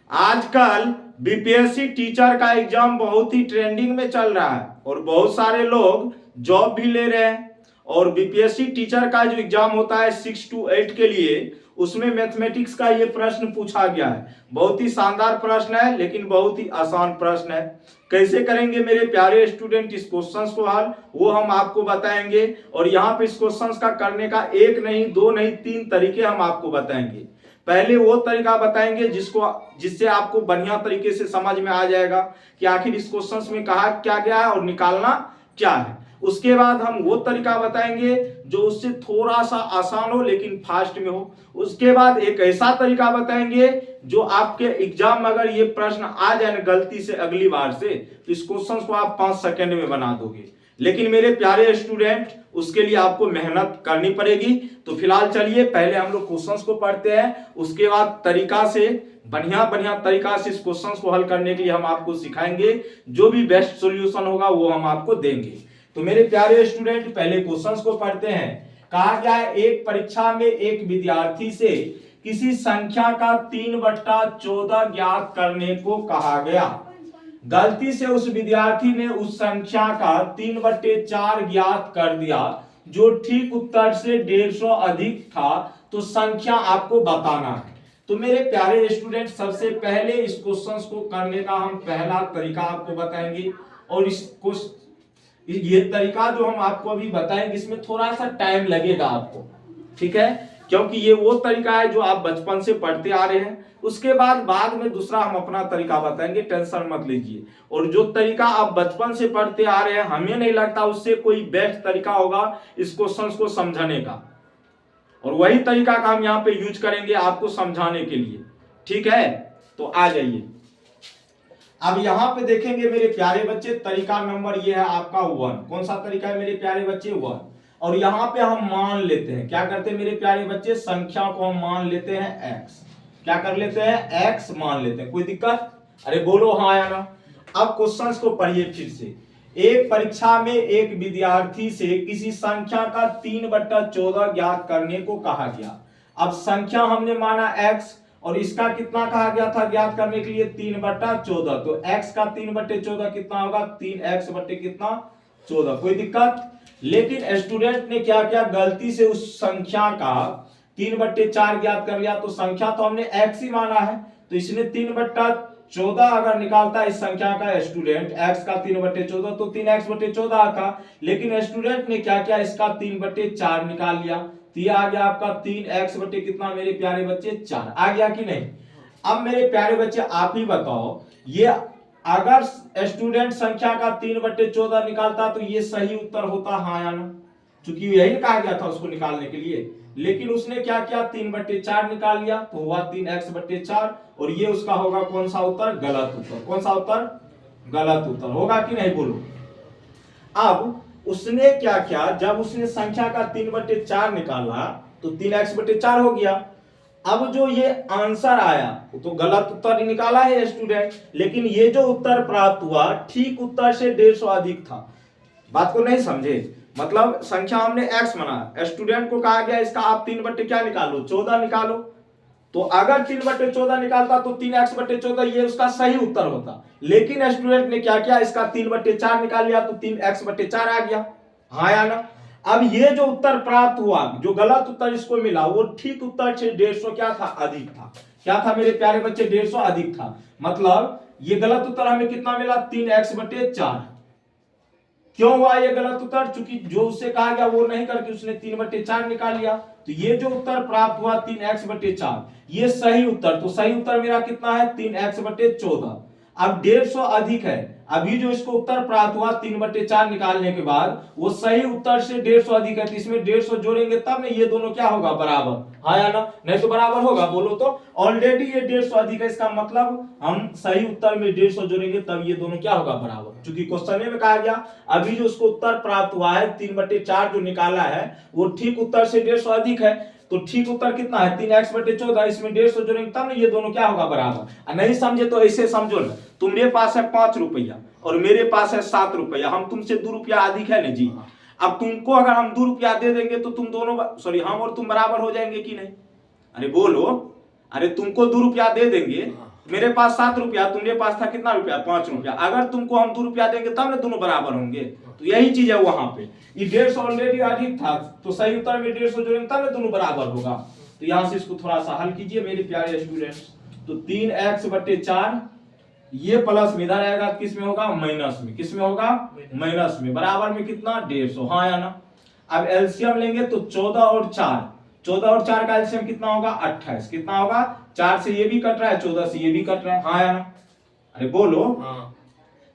आजकल BPSC teacher का exam बहुत ही ट्रेंडिंग में चल रहा है और बहुत सारे लोग जॉब भी ले रहे हैं। और बीपीएससी टीचर का जो एग्जाम होता है 6 to 8 के लिए, उसमें मैथमेटिक्स का ये प्रश्न पूछा गया है। बहुत ही शानदार प्रश्न है, लेकिन बहुत ही आसान प्रश्न है। कैसे करेंगे मेरे प्यारे स्टूडेंट इस क्वेश्चंस को हल, वो हम आपको बताएंगे। और यहाँ पे इस क्वेश्चंस का करने का एक नहीं, दो नहीं, तीन तरीके हम आपको बताएंगे। पहले वो तरीका बताएंगे जिससे आपको बढ़िया तरीके से समझ में आ जाएगा कि आखिर इस क्वेश्चंस में कहा क्या गया है और निकालना क्या है। उसके बाद हम वो तरीका बताएंगे जो उससे थोड़ा सा आसान हो लेकिन फास्ट में हो। उसके बाद एक ऐसा तरीका बताएंगे जो आपके एग्जाम में अगर ये प्रश्न आ जाए ना गलती से अगली बार से, तो इस क्वेश्चन को आप 5 सेकंड में बना दोगे। लेकिन मेरे प्यारे स्टूडेंट, उसके लिए आपको मेहनत करनी पड़ेगी। तो फिलहाल चलिए पहले हम लोग क्वेश्चंस को पढ़ते हैं, उसके बाद तरीका से बढ़िया बढ़िया तरीका से इस क्वेश्चंस को हल करने के लिए हम आपको सिखाएंगे। जो भी बेस्ट सॉल्यूशन होगा वो हम आपको देंगे। तो मेरे प्यारे स्टूडेंट, पहले क्वेश्चंस को पढ़ते हैं। कहा गया है एक परीक्षा में एक विद्यार्थी से किसी संख्या का 3/14 ज्ञात करने को कहा गया। गलती से उस विद्यार्थी ने उस संख्या का 3/4 ज्ञात कर दिया जो ठीक उत्तर से 150 अधिक था, तो संख्या आपको बताना है। तो मेरे प्यारे स्टूडेंट, सबसे पहले इस क्वेश्चंस को करने का हम पहला तरीका आपको बताएंगे। और ये तरीका जो हम आपको अभी बताएंगे इसमें थोड़ा सा टाइम लगेगा आपको, ठीक है, क्योंकि ये वो तरीका है जो आप बचपन से पढ़ते आ रहे हैं। उसके बाद में दूसरा हम अपना तरीका बताएंगे, टेंशन मत लीजिए। और जो तरीका आप बचपन से पढ़ते आ रहे हैं, हमें नहीं लगता उससे कोई बेस्ट तरीका होगा इस क्वेश्चंस को समझाने का। और वही तरीका का हम यहाँ पे यूज करेंगे आपको समझाने के लिए, ठीक है। तो आ जाइए, अब यहां पे देखेंगे मेरे प्यारे बच्चे, तरीका नंबर ये है आपका 1। कौन सा तरीका है मेरे प्यारे बच्चे? 1। और यहां पे हम मान लेते हैं, क्या करते हैं मेरे प्यारे बच्चे, संख्या को हम मान लेते हैं x। क्या कर लेते हैं? x मान लेते हैं। कोई दिक्कत? अरे बोलो हाँ या ना। अब क्वेश्चंस को पढ़िए फिर से। एक परीक्षा में एक विद्यार्थी से किसी संख्या का 3/14 ज्ञात करने को कहा गया। अब संख्या हमने माना x और इसका कितना कहा गया था ज्ञात करने के लिए? 3/14। तो x का 3/14 कितना होगा? 3x बटे कितना? 14। कोई दिक्कत? लेकिन स्टूडेंट ने क्या किया, गलती से उस संख्या का 3/4 ज्ञात कर लिया। तो संख्या तो हमने x ही माना है, तो इसने 3/14 अगर निकालता है इस संख्या का स्टूडेंट, x का 3/14 तो 3x/14 आता। लेकिन स्टूडेंट ने क्या किया, इसका 3/4 निकाल लिया। तो ये आ गया आपका 3x बटे कितना मेरे प्यारे बच्चे? 4। आ गया कि नहीं? अब मेरे प्यारे बच्चे आप ही बताओ, ये अगर स्टूडेंट संख्या का 3/14 निकालता तो ये सही उत्तर होता, हाँ या ना? क्योंकि यही कहा गया था उसको निकालने के लिए। लेकिन उसने क्या किया, 3/4 निकाल लिया, तो हुआ 3x/4। और ये उसका होगा कौन सा उत्तर? गलत उत्तर। कौन सा उत्तर? गलत उत्तर होगा कि नहीं, बोलो। अब उसने क्या किया, जब उसने संख्या का 3/4 निकाला तो 3x/4 हो गया। अब जो ये आंसर आया तो गलत उत्तर ही निकाला है स्टूडेंट, लेकिन ये जो उत्तर प्राप्त हुआ ठीक उत्तर से 150 अधिक था। बात को नहीं समझे? मतलब संख्या हमने x माना, स्टूडेंट को कहा गया इसका आप 3 क्या निकालो? 14 निकालो। तो अगर 3/14 निकालता तो 3x/14 ये उसका सही उत्तर होता। लेकिन स्टूडेंट ने क्या किया, इसका 3/4 निकाल लिया तो 3x/4 आ गया, हाँ या ना? अब ये जो उत्तर प्राप्त हुआ, जो गलत उत्तर इसको मिला, वो ठीक उत्तर से 150 क्या था? अधिक था। क्या था मेरे प्यारे बच्चे? 150 अधिक था। मतलब ये गलत उत्तर हमें कितना मिला? 3x/4। क्यों हुआ ये गलत उत्तर? क्योंकि जो उससे कहा गया वो नहीं करके उसने 3/4 निकाल लिया। तो ये जो उत्तर प्राप्त हुआ 3x/4, ये सही उत्तर। तो सही उत्तर मेरा कितना है? 3x/14। अब 150 अधिक है। अभी जो इसको उत्तर प्राप्त हुआ 3/4 निकालने के बाद, वो सही उत्तर से 150 अधिक है। तो इसमें 150 जोड़ेंगे तब ना ये दोनों क्या होगा? बराबर, हाँ या ना? नहीं तो बराबर होगा, बोलो तो। ऑलरेडी ये 150 अधिक है, इसका मतलब हम सही उत्तर में 150 जोड़ेंगे तब ये दोनों क्या होगा? बराबर। क्योंकि क्वेश्चन में कहा गया अभी जो उसको उत्तर प्राप्त हुआ है 3/4 जो निकाला है वो ठीक उत्तर से 150 अधिक है। तो ठीक उत्तर कितना है? 3x/14। इसमें 150 जोड़ेंगे तब ना ये दोनों क्या होगा? बराबर। नहीं समझे तो ऐसे समझो ना, तुम्हारे पास है 5 रुपया और मेरे पास है 7 रुपया, हम तुमसे 2 रुपया अधिक है ना जी। अब तुमको अगर हम 2 रुपया दे देंगे तो तुम दोनों, सॉरी, हम और तुम बराबर हो जाएंगे कि नहीं? अरे बोलो। अरे तुमको 2 रुपया दे देंगे मेरे पास 7 रुपया, तुम्हारे पास था कितना रुपया, 5 रुपया। अगर तुमको हम 2 रुपया देंगे तब ना दोनों बराबर होंगे। तो यही चीज है वहां पे, ये 150 ऑलरेडी अधिक था, तो सही उत्तर में 150 जोड़ेंगे तब ना दोनों बराबर होगा। तो यहां से इसको थोड़ा सा हल कीजिए मेरे प्यारे स्टूडेंट्स। तो 3x/4, ये प्लस में इधर आएगा, किस में होगा, माइनस में। किस में होगा, माइनस में। बराबर में कितना, 150, हाँ या ना। अब एलसीएम लेंगे तो 14 और 4, 14 और 4 का एलसीएम कितना होगा, 28। कितना होगा, 4 से ये भी कट रहा है, 14 से ये भी कट रहा है, हाँ या ना। अरे बोलो, हाँ।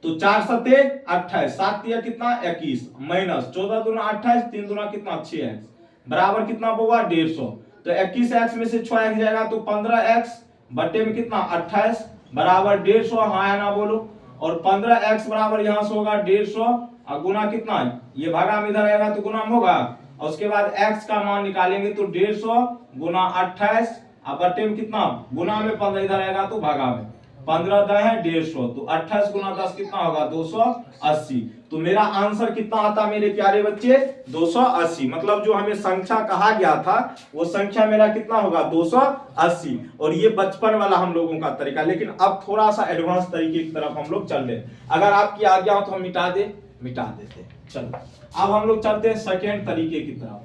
तो 4 सत्ते 28, 7 तिया कितना, 21, माइनस 14 दूना 28, 3 दूना कितना, 6x, बराबर कितना होगा, 150। तो 21x में से 6x जाएगा तो 15x बट्टे में कितना, 28 बराबर 150, हाँ या ना बोलो। और 15x बराबर यहां से होगा 150 और गुना कितना, ये भागा में इधर आएगा तो गुना होगा, और उसके बाद x का मान निकालेंगे तो 150 गुना 28 और बट्टे में कितना, गुना में 15 इधर आएगा तो भागा में 15 10 है 150, तो 28 गुना 10 कितना होगा, 280। तो मेरा आंसर कितना आता मेरे प्यारे बच्चे, 280। मतलब जो हमें संख्या कहा गया था वो संख्या मेरा कितना होगा, 280। और ये बचपन वाला हम लोगों का तरीका, लेकिन अब थोड़ा सा एडवांस तरीके की तरफ हम लोग चल रहे हैं। अगर आपकी आज्ञा हो तो हम मिटा देते। चलो अब हम लोग चलते हैं सेकेंड तरीके की तरफ,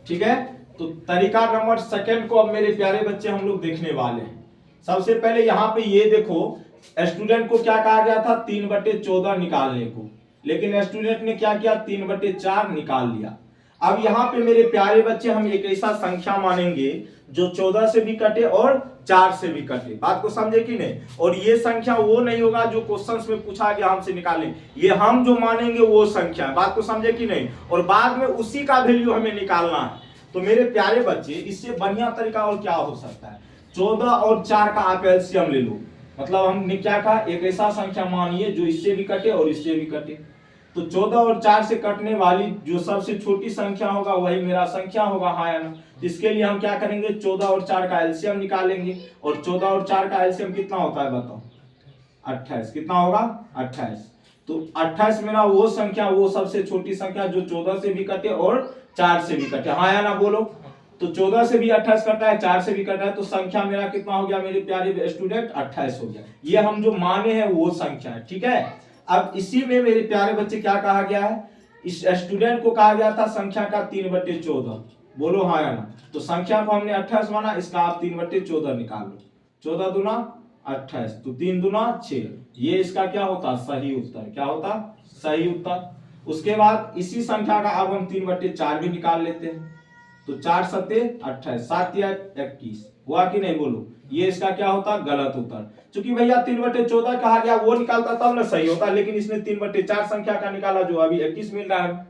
ठीक है। तो तरीका नंबर सेकेंड को अब मेरे प्यारे बच्चे हम लोग देखने वाले हैं। सबसे पहले यहाँ पे ये देखो, स्टूडेंट को क्या कहा गया था, 3/14 निकालने को, लेकिन स्टूडेंट ने क्या किया, 3/4 निकाल लिया। अब यहाँ पे मेरे प्यारे बच्चे हम एक ऐसा संख्या मानेंगे जो 14 से भी कटे और 4 से भी कटे। बात को समझे कि नहीं। और ये संख्या वो नहीं होगा जो क्वेश्चंस में पूछा गया हमसे निकालें, ये हम जो मानेंगे वो संख्या है। बात को समझे कि नहीं। और बाद में उसी का वैल्यू हमें निकालना है। तो मेरे प्यारे बच्चे इससे बढ़िया तरीका और क्या हो सकता है, 14 और 4 का आप एलसीएम ले लो। मतलब हमने क्या कहा, एक ऐसा संख्या मानिए जो इससे भी कटे और इससे भी कटे। तो 14 और 4 से कटने वाली जो सबसे छोटी संख्या होगा वही मेरा संख्या होगा, हाँ या ना। इसके लिए हम क्या करेंगे, 14 और 4 का एलसीएम निकालेंगे। और 14 और 4 का एलसीएम कितना होता है बताओ, 28। कितना होगा, 28। तो 28 मेरा वो संख्या, वो सबसे छोटी संख्या जो 14 से भी कटे और 4 से भी कटे, हाँ या ना बोलो। तो 14 से भी 28 कटा है, 4 से भी कटा है, तो संख्या मेरा कितना हो गया मेरे प्यारे स्टूडेंट, 28 हो गया। ये हम जो माने हैं वो संख्या है, ठीक है। अब इसी में मेरे प्यारे बच्चे क्या कहा गया है, इस स्टूडेंट को कहा गया था संख्या का 3/14, बोलो हाँ या ना। तो संख्या को हमने 28 माना, इसका आप 3/14 निकाल लो। 14 दूना 28, तो 3 दूना 6, ये इसका क्या होता, सही उत्तर। क्या होता, सही उत्तर। उसके बाद इसी संख्या का अब हम 3/4 भी निकाल लेते हैं। तो 4 सत्ते 28, 7 या 21 हुआ कि नहीं बोलो। ये इसका क्या होता, गलत उत्तर। क्योंकि भैया 3/14 कहा गया वो निकालता तब ना सही होता, लेकिन इसने 3/4 संख्या का निकाला जो अभी 21 मिल रहा है,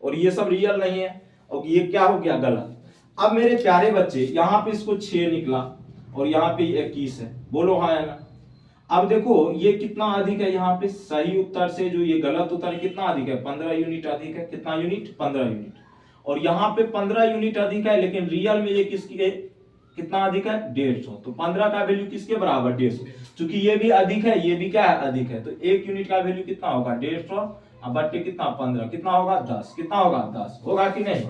और ये सब रियल नहीं है, और ये क्या हो गया, गलत। अब मेरे प्यारे बच्चे यहाँ पे इसको 6 निकला और यहाँ पे 21 है, बोलो हाँ या ना। अब देखो ये कितना अधिक है, यहाँ पे सही उत्तर से जो ये गलत उत्तर है कितना अधिक है, 15 यूनिट अधिक है। कितना यूनिट, 15 यूनिट। और यहाँ पे 15 यूनिट अधिक है, लेकिन रियल में ये किसकी है, कितना अधिक है, 150। तो 15 का वैल्यू किसके बराबर, 150। क्योंकि ये भी अधिक है, ये भी क्या है, अधिक है। तो 1 यूनिट का वैल्यू कितना होगा, 150 और बट्टे कितना, 15, कितना होगा, 10। कितना होगा, 10 होगा कि नहीं।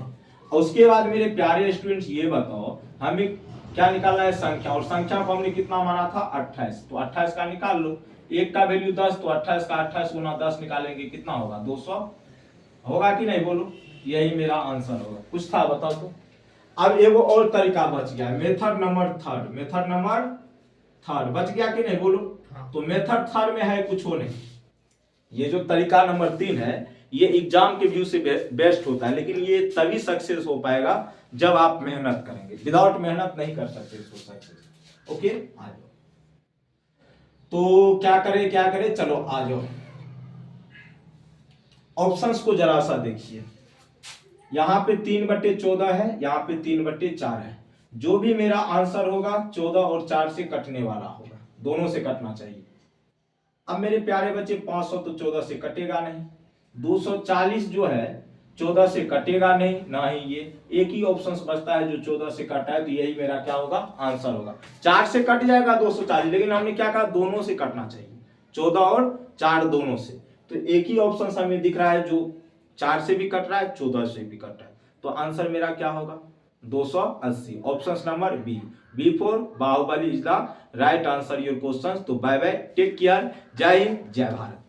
और उसके बाद मेरे प्यारे स्टूडेंट्स ये बताओ, हमें क्या निकालना है, संख्या। और संख्या को हमने कितना माना था, 28। तो 28 का निकाल लो, 1 का वैल्यू 10, तो 28 का 28 गुना 10 निकालेंगे, कितना होगा, 200 होगा कि नहीं बोलो। यही मेरा आंसर होगा। कुछ था बताओ तो। अब एगो और तरीका बच गया, method number third. Method number third बच गया कि नहीं बोलो। तो मेथड थर्ड में है कुछ हो नहीं, ये जो तरीका नंबर 3 है ये एग्जाम के व्यू से बेस्ट होता है, लेकिन ये तभी सक्सेस हो पाएगा जब आप मेहनत करेंगे। विदाउट मेहनत नहीं कर सकते इसको सक्सेस। ओके आ जाओ। तो क्या करें, चलो आ जाओ। ऑप्शंस को जरा सा देखिए, यहाँ पे 3/14 है, यहाँ पे 3/4 है। जो भी मेरा आंसर होगा 14 और 4 से कटने वाला होगा, दोनों से कटना चाहिए। अब मेरे प्यारे बच्चे 500 तो 14 से कटेगा नहीं, 240 जो है 14 से कटेगा नहीं, ना ही ये। एक ही ऑप्शन बचता है जो 14 से कटा है, तो यही मेरा क्या होगा, आंसर होगा। 4 से कट जाएगा 240, लेकिन हमने क्या कहा, दोनों से कटना चाहिए, 14 और 4 दोनों से। तो एक ही ऑप्शन हमें दिख रहा है जो 4 से भी कट रहा है, 14 से भी कट रहा है। तो आंसर मेरा क्या होगा, 280। Option number B for Baahubali is the right answer your question. तो बाय बाय, टेक केयर, जय हिंद जय भारत।